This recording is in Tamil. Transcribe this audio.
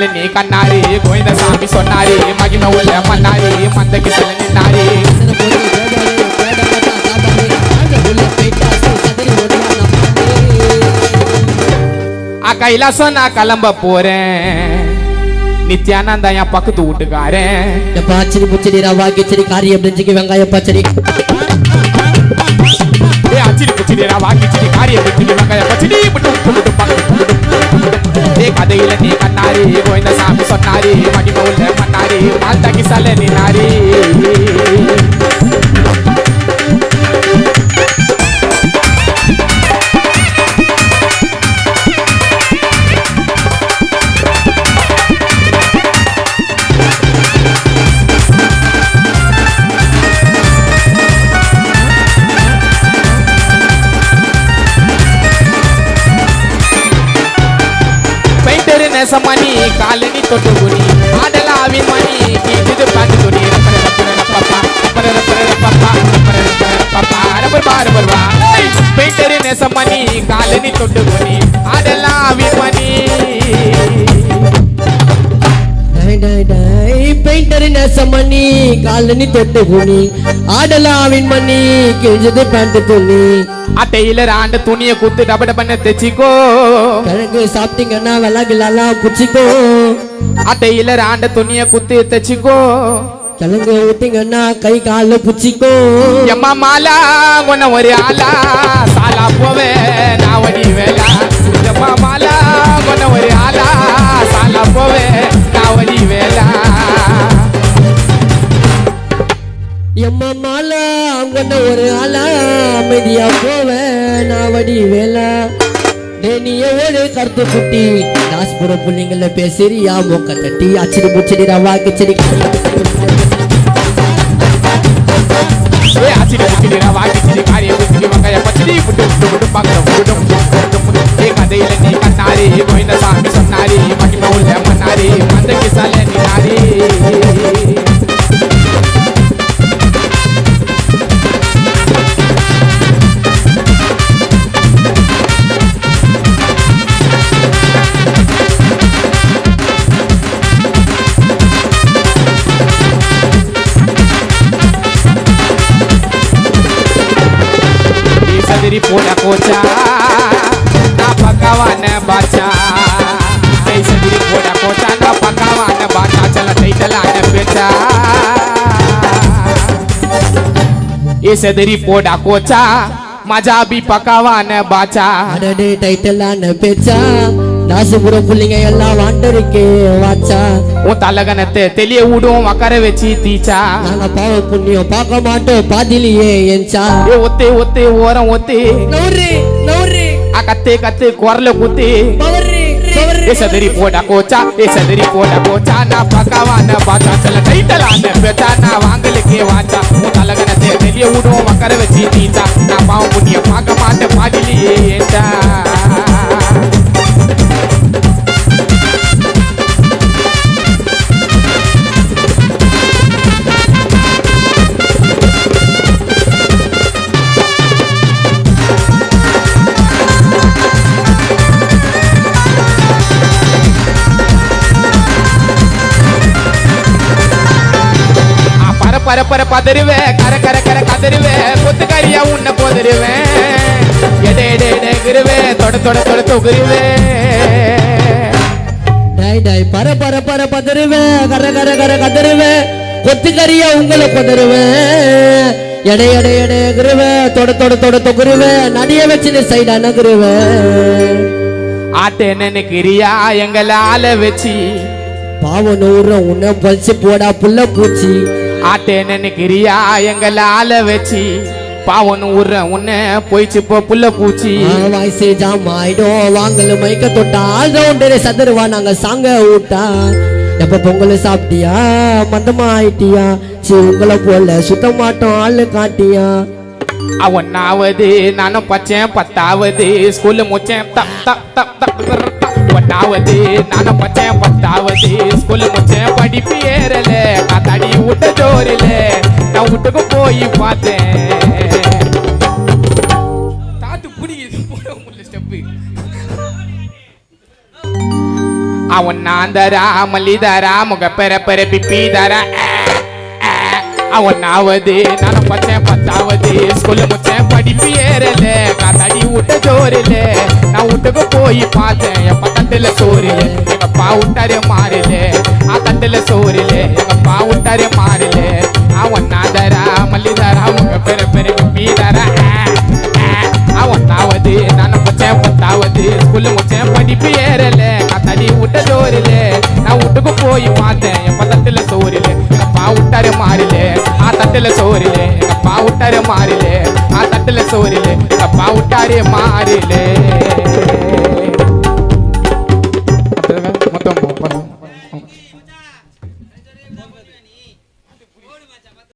கதையில நீ கண்ணாரி கோவிந்த சாமி சொன்னாரி மகிமை உள்ள மன்னாரி மந்த கிசல நின்னாரி கைலாசம் நான் கிளம்ப போறேன் நித்யானந்தா என் பக்கத்து வீட்டுக்காரன் பச்சடி புச்சடி ரவா கிச்சடி காரியம் நெஞ்சுக்கு வெங்காய பச்சடி அச்சிடி புச்சடி ரவா கிச்சடி காரியம் நெஞ்சுக்கு வெங்காய பச்சடி கதையில நீ கண்ணாரி கோவிந்த சாமி சொன்னாரி மகிமை உள்ள மன்னாரி மால்தா கிசல நின்னாரி நேசமணி காலனி தொட்டுகுனி ஆடலாவி மணி கீது பாட்டு துணி பெயிண்டரு நேசமணி காலனி தொட்டுகுனி ஆடலாவி மணி பெயிண்டரு நேசமணி காலனி தொட்டுகுனி ஆடலாவின் மணி கிழிஞ்சது பேண்ட் துணி அட்டையில ஆண்ட துணியை குத்து டபட பண்ண தெச்சிக்கோ கிழங்கு சாப்பிட்டீங்கன்னா விலகுலாம் புச்சிக்கோ அட்டையில ஆண்ட துணியை குத்து தெச்சிக்கோ கிழங்கு ஊட்டிங்கன்னா கை கால புச்சிக்கோ எம்மா மாலா உன்ன ஒரு ஆளா சாலா போவே நாவடி வேலா எம்மா மாலா உன்ன ஒரு ஆளா சாலா போவே நாவடி வேலா எம்மா மாலா அங்கொன்ன ஒரு ஆளா அமைதியா போவேன் நாவடி வேலா நீய ஒரு கருத்து குட்டி தாஸ்புர புள்ளிங்கள பேசுறியா மொக்க தட்டி அச்சடி முச்சடி ரவா கிச்சடி கதையில நீ கண்ணாரி கோவிந்த சாமி சொன்னாரி மகிமை உள்ள மன்னாரி மந்த கிசால நின்னாரி போட கோச்சா நான் பக்காவான பாச்சா சதிரி போட கோச்சா நான் பக்காவான பாச்சா சல டைட்டலான பேச்சா ये सदरी पोड़ा कोचा मजा भी पकावान बाचा अरे टाइटलान पेचा दासपुर पुल्लिंग एल्ला वांडरिके वाचा ओ तलगनते तेलिये ऊडो मकरे वेची तीचा नाना पाव पुण्यो पाक माटो पादिलिये एंचा ए ओते ओते ओरं ओते नौरे नौरे आ कत्ते कत्ते कोरले कुते पवरे पवरे ये सदरी पोड़ा कोचा ना पकावान बाचा चल टाइटलान पेचा ना वांगले के वाचा ओ तलगनते तेलिये ऊडो मकरे वेची तीचा ना पाव पुण्यो पाक माटो पादिलिये एंचा பரப்பர பதறுவே கர கர கர கதறுவே கொத்துக்காரியா உன்ன போதறுவே எடே எடே எடே கிருவே தொட தொட தொட தொகுருவே டை டை பர பர பர பதறுவே கர கர கர கதறுவே கொத்துக்காரியா உங்களை போதறுவே எடே எடே எடே கிருவே தொட தொட தொட தொகுருவே நடிய வச்சின சைடா நகருவே ஆட்டே நினைக்கிறியா எங்களால வச்சி பாவம் நூறு உன்னை பழிச்சு போடா புள்ள பூச்சி ஆட்டே நினைக்கிறியா எங்களால வச்சி பாவன் உர்ற உன்ன போயிச்சு போ புள்ள பூச்சி வயசு ஜாம் ஆயிடும் வாங்கல மைக்க தொட்டா ஆல்ரவுண்டரே சதருவா நாங்க சாங்க ஊட்டா எப்ப பொங்கல் சாப்பிட்டியா மந்தமா ஆயிட்டியா சி உங்களை போல சுத்த மாட்டோம் ஆளு காட்டியா ஒன்னாவது நானும் பச்சேன் பத்தாவது ஸ்கூல்ல முச்சேன் ஒன்னாவது நானும் பச்சேன் பத்தாவது ஸ்கூல்ல முச்சேன் படிப்பு ஏறல காத்தாடி விட்ட ஜோரில நான் வீட்டுக்கு போய் பார்த்தேன் தாத்து பிடிக்குது ஸ்டெப்பு ஒன்னாந்தரா மல்லிதரா முகப்பெற பிப்பிதரா ஒன்னாவது நானும் பத்தாவது ஸ்கூல்ல முச்சேன் படிப்பு ஏறல காத்தாடி விட்ட ஜோரில நான் வீட்டுக்கு போய் பார்த்தேன் என் தட்டுல சோறில எங்க அப்பா விட்டாரு மாறில தட்டுல சோறில எங்க அப்பா விட்டாரு மாறில ஒன்னாந்தரா மல்லிதரா முகப்பெற பிப்பிதரா ஒன்னாவது நானும் பத்தாவது ஸ்கூல்ல முச்சேன் படிப்பு ஏறல காத்தாடி விட்ட ஜோரில நான் வீட்டுக்கு போய் பார்த்தேன் என் தட்டுல சோறில எங்க அப்பா விட்டாரு மாறில தட்டுல சோறிலே எங்க அப்பா விட்டாரு மாறிலே தட்டுல சோறிலே எங்க அப்பா விட்டாரு மாறிலே மொத்தம்